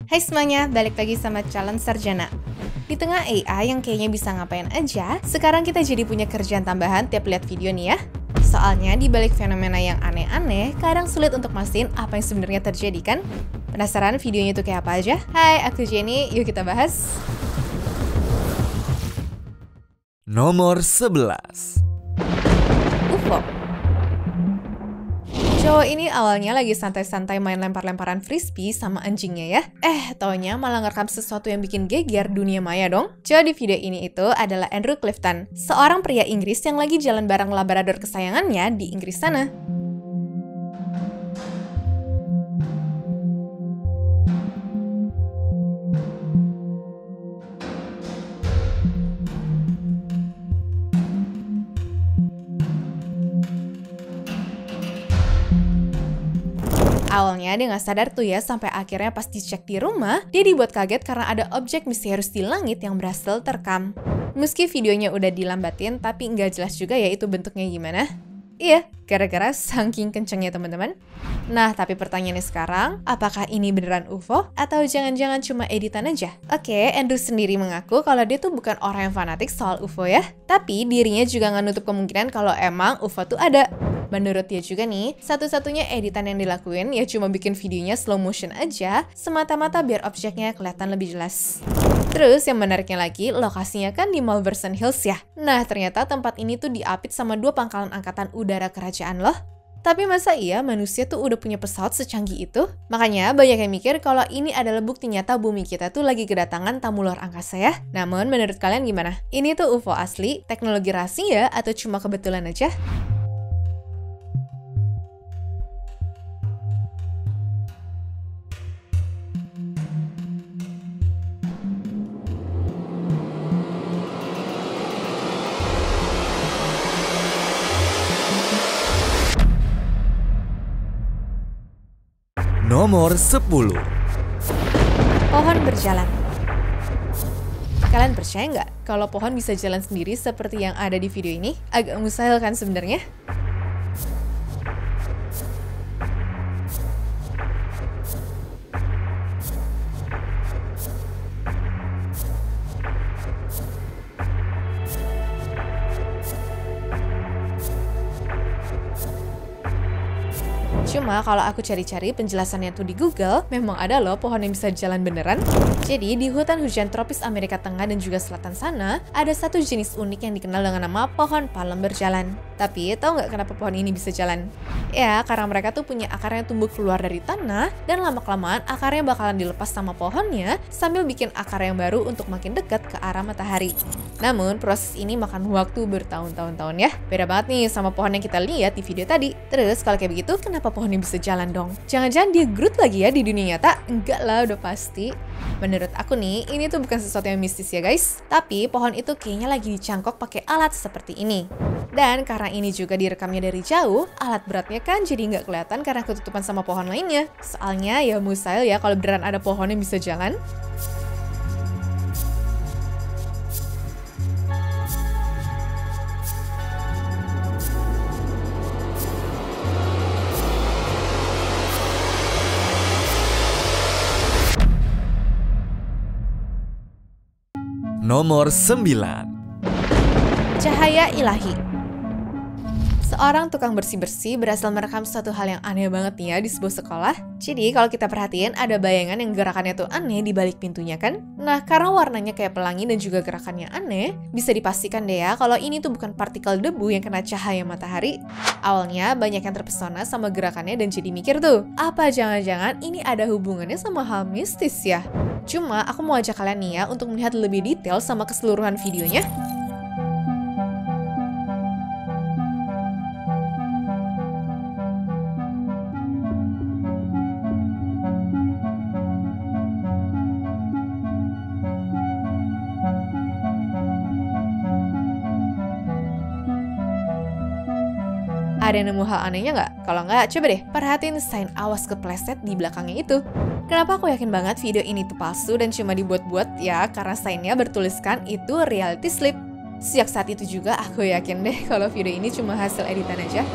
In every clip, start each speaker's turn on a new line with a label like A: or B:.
A: Hai semuanya, balik lagi sama Calon Sarjana. Di tengah AI yang kayaknya bisa ngapain aja, sekarang kita jadi punya kerjaan tambahan tiap lihat video nih ya. Soalnya di balik fenomena yang aneh-aneh, kadang sulit untuk mastiin apa yang sebenarnya terjadi kan? Penasaran videonya itu kayak apa aja? Hai, aku Jenny, yuk kita bahas.
B: Nomor 11.
A: UFO. Cowok ini awalnya lagi santai-santai main lempar-lemparan frisbee sama anjingnya ya. Taunya malah ngerekam sesuatu yang bikin geger dunia maya dong. Cowok di video ini itu adalah Andrew Clifton, seorang pria Inggris yang lagi jalan bareng labrador kesayangannya di Inggris sana. Awalnya dia nggak sadar tuh ya, sampai akhirnya pas dicek di rumah, dia dibuat kaget karena ada objek misterius di langit yang berhasil terekam. Meski videonya udah dilambatin, tapi nggak jelas juga ya itu bentuknya gimana. Iya, gara-gara saking kencengnya teman-teman. Nah, tapi pertanyaannya sekarang, apakah ini beneran UFO? Atau jangan-jangan cuma editan aja? Oke, Andrew sendiri mengaku kalau dia tuh bukan orang yang fanatik soal UFO ya. Tapi dirinya juga nggak nutup kemungkinan kalau emang UFO tuh ada. Menurut dia juga nih, satu-satunya editan yang dilakuin ya cuma bikin videonya slow motion aja, semata-mata biar objeknya kelihatan lebih jelas. Terus yang menariknya lagi, lokasinya kan di Malverson Hills ya. Nah, ternyata tempat ini tuh diapit sama 2 pangkalan angkatan udara kerajaan loh. Tapi masa iya manusia tuh udah punya pesawat secanggih itu? Makanya banyak yang mikir kalau ini adalah bukti nyata bumi kita tuh lagi kedatangan tamu luar angkasa ya. Namun menurut kalian gimana? Ini tuh UFO asli, teknologi rahasia, atau cuma kebetulan aja?
B: Nomor 10.
A: Pohon berjalan. Kalian percaya nggak kalau pohon bisa jalan sendiri seperti yang ada di video ini? Agak mustahil kan sebenarnya? Cuma kalau aku cari-cari penjelasannya tuh di Google, memang ada loh pohon yang bisa jalan beneran. Jadi di hutan hujan tropis Amerika Tengah dan juga Selatan sana, ada satu jenis unik yang dikenal dengan nama pohon palem berjalan. Tapi tahu nggak kenapa pohon ini bisa jalan? Ya, karena mereka tuh punya akar yang tumbuh keluar dari tanah, dan lama-kelamaan akarnya bakalan dilepas sama pohonnya, sambil bikin akar yang baru untuk makin dekat ke arah matahari. Namun, proses ini makan waktu bertahun-tahun ya. Beda banget nih sama pohon yang kita lihat di video tadi. Terus kalau kayak begitu, kenapa pohon ini bisa jalan dong? Jangan-jangan dia Groot lagi ya di dunia nyata? Enggak lah, udah pasti. Menurut aku nih, ini tuh bukan sesuatu yang mistis ya guys. Tapi pohon itu kayaknya lagi dicangkok pakai alat seperti ini. Dan karena ini juga direkamnya dari jauh, alat beratnya kan jadi nggak kelihatan karena ketutupan sama pohon lainnya. Soalnya ya mustahil ya kalau beneran ada pohon yang bisa jalan.
B: Nomor 9.
A: Cahaya ilahi. Seorang tukang bersih-bersih berhasil merekam suatu hal yang aneh banget nih ya di sebuah sekolah. Jadi kalau kita perhatiin ada bayangan yang gerakannya tuh aneh di balik pintunya kan? Nah, karena warnanya kayak pelangi dan juga gerakannya aneh, bisa dipastikan deh ya kalau ini tuh bukan partikel debu yang kena cahaya matahari. Awalnya banyak yang terpesona sama gerakannya dan jadi mikir tuh, apa jangan-jangan ini ada hubungannya sama hal mistis ya? Cuma aku mau ajak kalian nih ya untuk melihat lebih detail sama keseluruhan videonya. Ada yang nemu hal anehnya nggak? Kalau nggak, coba deh perhatiin sign awas kepleset di belakangnya itu. Kenapa aku yakin banget video ini tuh palsu dan cuma dibuat-buat? Ya, karena signnya bertuliskan itu reality sleep. Sejak saat itu juga aku yakin deh kalau video ini cuma hasil editan aja.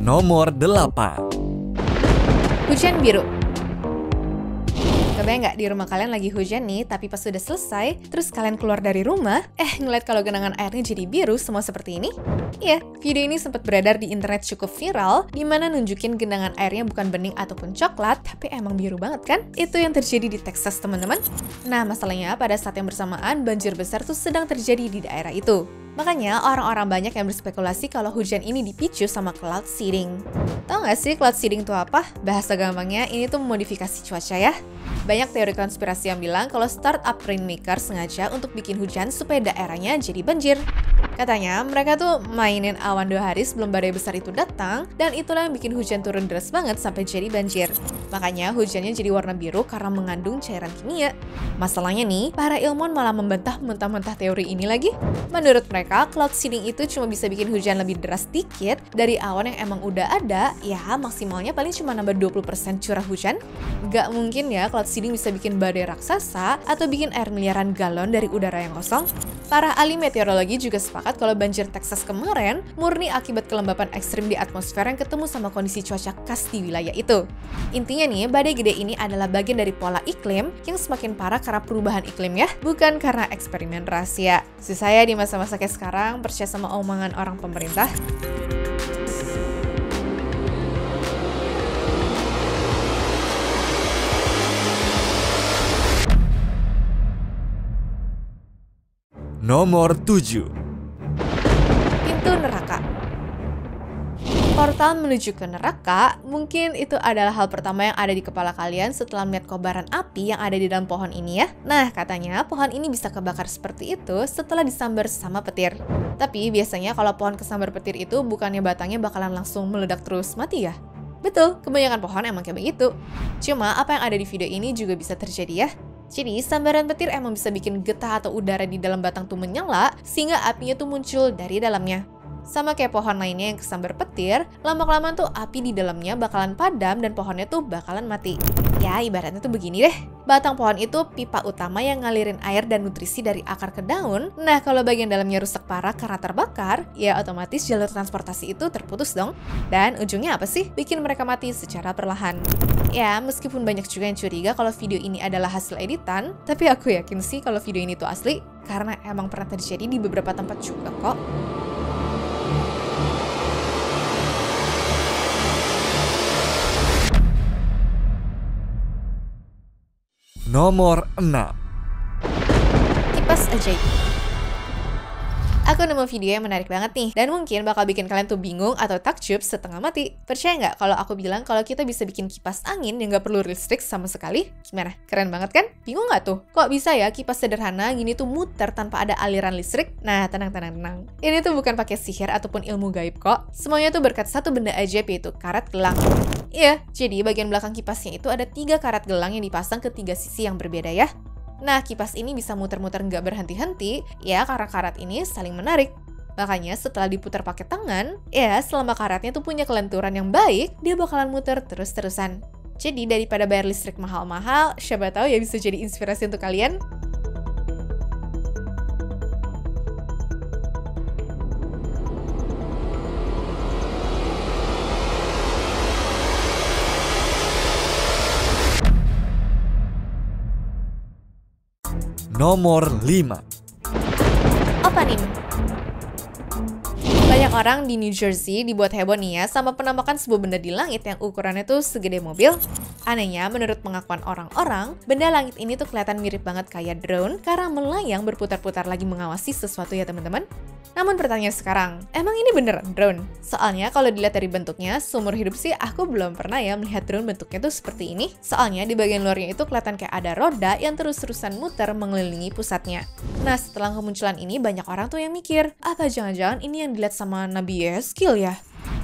B: Nomor 8.
A: Hujan biru. Kebayang nggak di rumah kalian lagi hujan nih, tapi pas sudah selesai, terus kalian keluar dari rumah, ngeliat kalau genangan airnya jadi biru semua seperti ini? Iya, video ini sempat beredar di internet cukup viral, dimana nunjukin genangan airnya bukan bening ataupun coklat, tapi emang biru banget kan? Itu yang terjadi di Texas, teman-teman. Nah, masalahnya pada saat yang bersamaan, banjir besar tuh sedang terjadi di daerah itu. Makanya orang-orang banyak yang berspekulasi kalau hujan ini dipicu sama cloud seeding. Tahu nggak sih cloud seeding itu apa? Bahasa gampangnya ini tuh modifikasi cuaca ya. Banyak teori konspirasi yang bilang kalau startup rainmaker sengaja untuk bikin hujan supaya daerahnya jadi banjir. Katanya mereka tuh mainin awan 2 hari sebelum badai besar itu datang, dan itulah yang bikin hujan turun deras banget sampai jadi banjir. Makanya hujannya jadi warna biru karena mengandung cairan kimia. Masalahnya nih, para ilmuwan malah membantah mentah-mentah teori ini lagi. Menurut mereka, cloud seeding itu cuma bisa bikin hujan lebih deras dikit dari awan yang emang udah ada, ya maksimalnya paling cuma nambah 20% curah hujan. Gak mungkin ya cloud seeding bisa bikin badai raksasa atau bikin air miliaran galon dari udara yang kosong. Para ahli meteorologi juga sepakat kalau banjir Texas kemarin murni akibat kelembapan ekstrim di atmosfer yang ketemu sama kondisi cuaca khas di wilayah itu. Intinya nih, badai gede ini adalah bagian dari pola iklim yang semakin parah karena perubahan iklim ya, bukan karena eksperimen rahasia. Saya di masa-masa kayak sekarang percaya sama omongan orang pemerintah.
B: Nomor 7.
A: Pintu neraka. Portal menuju ke neraka, mungkin itu adalah hal pertama yang ada di kepala kalian setelah melihat kobaran api yang ada di dalam pohon ini ya. Nah, katanya pohon ini bisa kebakar seperti itu setelah disambar sama petir. Tapi biasanya kalau pohon kesambar petir itu bukannya batangnya bakalan langsung meledak terus mati ya? Betul, kebanyakan pohon emang kayak begitu. Cuma apa yang ada di video ini juga bisa terjadi ya. Jadi, sambaran petir emang bisa bikin getah atau udara di dalam batang tuh menyala, sehingga apinya tuh muncul dari dalamnya. Sama kayak pohon lainnya yang kesambar petir, lama-kelamaan tuh api di dalamnya bakalan padam dan pohonnya tuh bakalan mati. Ya, ibaratnya tuh begini deh. Batang pohon itu pipa utama yang ngalirin air dan nutrisi dari akar ke daun. Nah, kalau bagian dalamnya rusak parah karena terbakar, ya otomatis jalur transportasi itu terputus dong. Dan ujungnya apa sih? Bikin mereka mati secara perlahan. Ya, meskipun banyak juga yang curiga kalau video ini adalah hasil editan, tapi aku yakin sih kalau video ini tuh asli, karena emang pernah terjadi di beberapa tempat juga kok.
B: Nomor 6.
A: Kipas ajaib. Aku nemu video yang menarik banget nih, dan mungkin bakal bikin kalian tuh bingung atau takjub setengah mati. Percaya nggak kalau aku bilang kalau kita bisa bikin kipas angin yang nggak perlu listrik sama sekali? Gimana? Keren banget kan? Bingung nggak tuh? Kok bisa ya kipas sederhana gini tuh muter tanpa ada aliran listrik? Nah, tenang. Ini tuh bukan pakai sihir ataupun ilmu gaib kok. Semuanya tuh berkat satu benda ajaib, yaitu karat gelang. Iya, jadi bagian belakang kipasnya itu ada 3 karat gelang yang dipasang ke 3 sisi yang berbeda ya. Nah, kipas ini bisa muter-muter nggak berhenti-henti, ya karena karat ini saling menarik. Makanya setelah diputar pakai tangan, ya selama karatnya tuh punya kelenturan yang baik, dia bakalan muter terus-terusan. Jadi daripada bayar listrik mahal-mahal, siapa tahu ya bisa jadi inspirasi untuk kalian.
B: Nomor 5.
A: Opanim. Banyak orang di New Jersey dibuat heboh nih ya sama penampakan sebuah benda di langit yang ukurannya tuh segede mobil. Anehnya, menurut pengakuan orang-orang, benda langit ini tuh kelihatan mirip banget kayak drone karena melayang berputar-putar lagi mengawasi sesuatu ya teman-teman. Namun pertanyaan sekarang, emang ini beneran drone? Soalnya kalau dilihat dari bentuknya, seumur hidup sih aku belum pernah ya melihat drone bentuknya tuh seperti ini. Soalnya di bagian luarnya itu kelihatan kayak ada roda yang terus-terusan muter mengelilingi pusatnya. Nah, setelah kemunculan ini banyak orang tuh yang mikir, apa jangan-jangan ini yang dilihat sama Nabi Yehezkiel ya?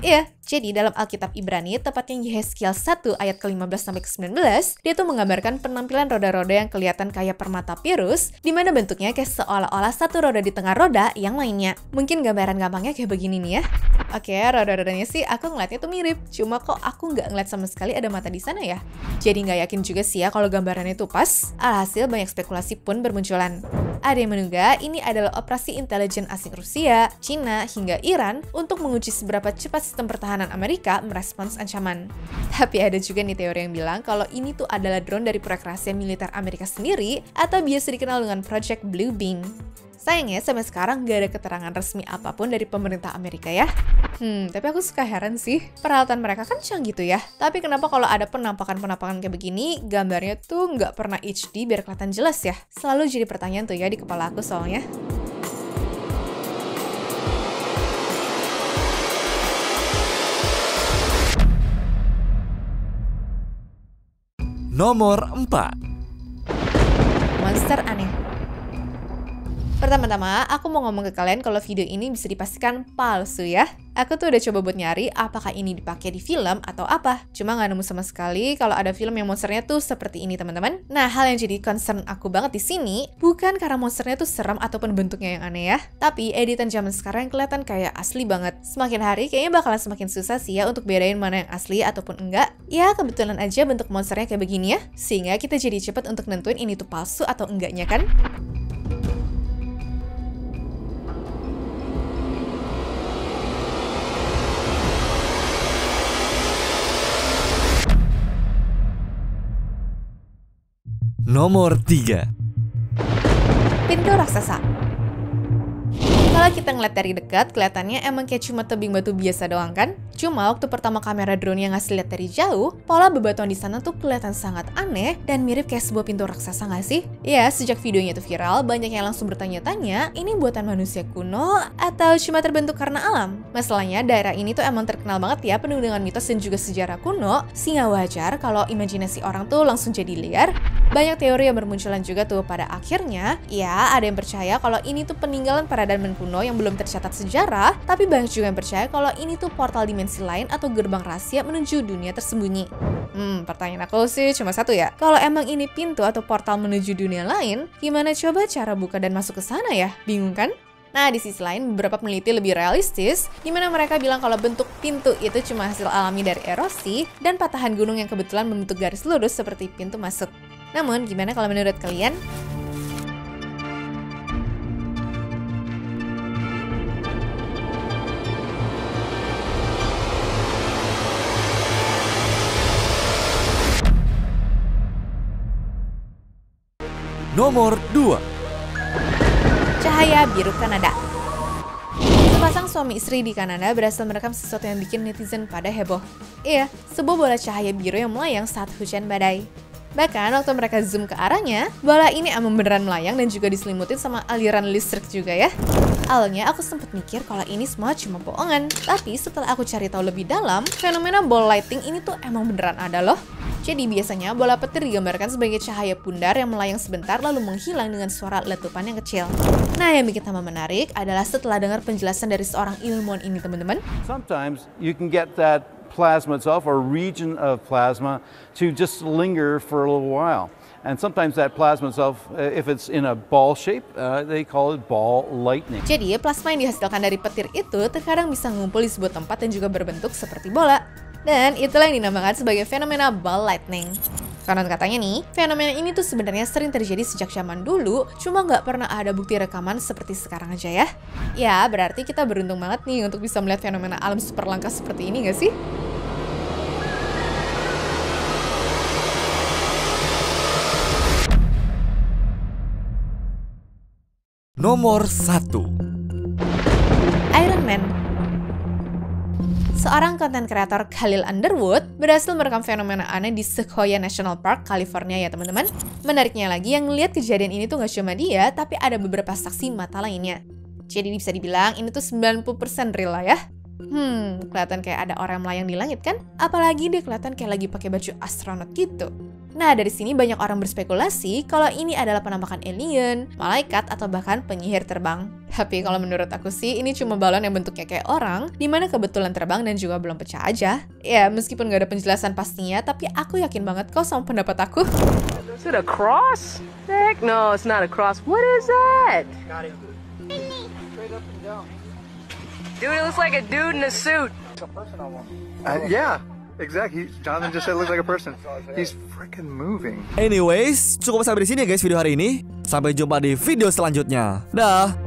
A: Iya, jadi dalam Alkitab Ibrani, tepatnya Yehezkiel 1 ayat ke-15-19, dia tuh menggambarkan penampilan roda-roda yang kelihatan kayak permata Pirus, di mana bentuknya kayak seolah-olah satu roda di tengah roda yang lainnya. Mungkin gambaran gampangnya kayak begini nih ya. Oke, roda-rodanya sih aku ngeliatnya tuh mirip, cuma kok aku nggak ngeliat sama sekali ada mata di sana ya. Jadi nggak yakin juga sih ya kalau gambarannya tuh pas, alhasil banyak spekulasi pun bermunculan. Ada yang menduga ini adalah operasi intelijen asing Rusia, Cina, hingga Iran untuk menguji seberapa cepat sistem pertahanan Amerika merespons ancaman. Tapi ada juga nih teori yang bilang kalau ini tuh adalah drone dari proyek rahasia militer Amerika sendiri atau biasa dikenal dengan Project Bluebeam. Sayangnya sampai sekarang gak ada keterangan resmi apapun dari pemerintah Amerika ya. Tapi aku suka heran sih. Peralatan mereka kan canggih gitu ya. Tapi kenapa kalau ada penampakan-penampakan kayak begini, gambarnya tuh nggak pernah HD biar kelihatan jelas ya? Selalu jadi pertanyaan tuh ya di kepala aku soalnya.
B: Nomor 4.
A: Monster aneh. Pertama-tama, aku mau ngomong ke kalian kalau video ini bisa dipastikan palsu ya. Aku tuh udah coba buat nyari apakah ini dipakai di film atau apa. Cuma nggak nemu sama sekali kalau ada film yang monsternya tuh seperti ini teman-teman. Nah, hal yang jadi concern aku banget di sini bukan karena monsternya tuh serem ataupun bentuknya yang aneh ya. Tapi editan zaman sekarang yang kelihatan kayak asli banget. Semakin hari kayaknya bakalan semakin susah sih ya untuk bedain mana yang asli ataupun enggak. Ya kebetulan aja bentuk monsternya kayak begini ya. Sehingga kita jadi cepet untuk nentuin ini tuh palsu atau enggaknya kan.
B: Nomor 3.
A: Pintu raksasa. Kalau kita ngeliat dari dekat, kelihatannya emang kayak cuma tebing batu biasa doang kan? Cuma waktu pertama kamera drone yang ngasih lihat dari jauh, pola bebatuan di sana tuh kelihatan sangat aneh dan mirip kayak sebuah pintu raksasa nggak sih? Ya, sejak videonya itu viral, banyak yang langsung bertanya-tanya, ini buatan manusia kuno atau cuma terbentuk karena alam? Masalahnya, daerah ini tuh emang terkenal banget ya penuh dengan mitos dan juga sejarah kuno, sehingga wajar kalau imajinasi orang tuh langsung jadi liar. Banyak teori yang bermunculan juga tuh pada akhirnya, ya ada yang percaya kalau ini tuh peninggalan peradaban kuno yang belum tercatat sejarah, tapi banyak juga yang percaya kalau ini tuh portal dimensi lain atau gerbang rahasia menuju dunia tersembunyi. Pertanyaan aku sih cuma satu ya, kalau emang ini pintu atau portal menuju dunia lain, gimana coba cara buka dan masuk ke sana ya? Bingung kan? Nah, di sisi lain, beberapa peneliti lebih realistis, di mana mereka bilang kalau bentuk pintu itu cuma hasil alami dari erosi dan patahan gunung yang kebetulan membentuk garis lurus seperti pintu masuk. Namun, gimana kalau menurut kalian?
B: Nomor 2.
A: Cahaya biru Kanada. Sepasang suami istri di Kanada berhasil merekam sesuatu yang bikin netizen pada heboh. Iya, sebuah bola cahaya biru yang melayang saat hujan badai. Bahkan waktu mereka zoom ke arahnya, bola ini emang beneran melayang dan juga diselimutin sama aliran listrik juga ya. Awalnya aku sempat mikir kalau ini semua cuma bohongan, tapi setelah aku cari tahu lebih dalam, fenomena ball lighting ini tuh emang beneran ada loh. Jadi biasanya bola petir digambarkan sebagai cahaya pundar yang melayang sebentar lalu menghilang dengan suara letupan yang kecil. Nah, yang bikin tambah menarik adalah setelah dengar penjelasan dari seorang ilmuwan ini teman-teman.
C: Sometimes you can get that plasma itself or region of plasma to just linger for a little while. And sometimes that plasma itself, if it's in a ball shape, they call it ball lightning.
A: Jadi plasma yang dihasilkan dari petir itu terkadang bisa ngumpul di sebuah tempat dan juga berbentuk seperti bola. Dan itulah yang dinamakan sebagai fenomena ball lightning. Konon katanya nih, fenomena ini tuh sebenarnya sering terjadi sejak zaman dulu, cuma nggak pernah ada bukti rekaman seperti sekarang aja ya. Ya, berarti kita beruntung banget nih untuk bisa melihat fenomena alam super langka seperti ini nggak sih?
B: Nomor 1.
A: Iron Man. Seorang konten kreator Khalil Underwood berhasil merekam fenomena aneh di Sequoia National Park, California ya teman-teman. Menariknya lagi, yang ngeliat kejadian ini tuh nggak cuma dia, tapi ada beberapa saksi mata lainnya. Jadi bisa dibilang ini tuh 90% real lah ya. Kelihatan kayak ada orang melayang di langit kan? Apalagi dia kelihatan kayak lagi pakai baju astronot gitu. Nah, dari sini banyak orang berspekulasi kalau ini adalah penampakan alien, malaikat, atau bahkan penyihir terbang. Tapi kalau menurut aku sih, ini cuma balon yang bentuknya kayak orang, dimana kebetulan terbang dan juga belum pecah aja. Ya, meskipun gak ada penjelasan pastinya, tapi aku yakin banget kok sama pendapat aku.
D: Is it a cross? Heck no, it's not a cross. What is that? Dude, it looks like a dude in a suit.
C: Yeah.
E: Exactly. Jonathan just said it looks like a person. He's freaking moving.
B: Anyways, cukup sampai di sini ya guys video hari ini. Sampai jumpa di video selanjutnya. Dah.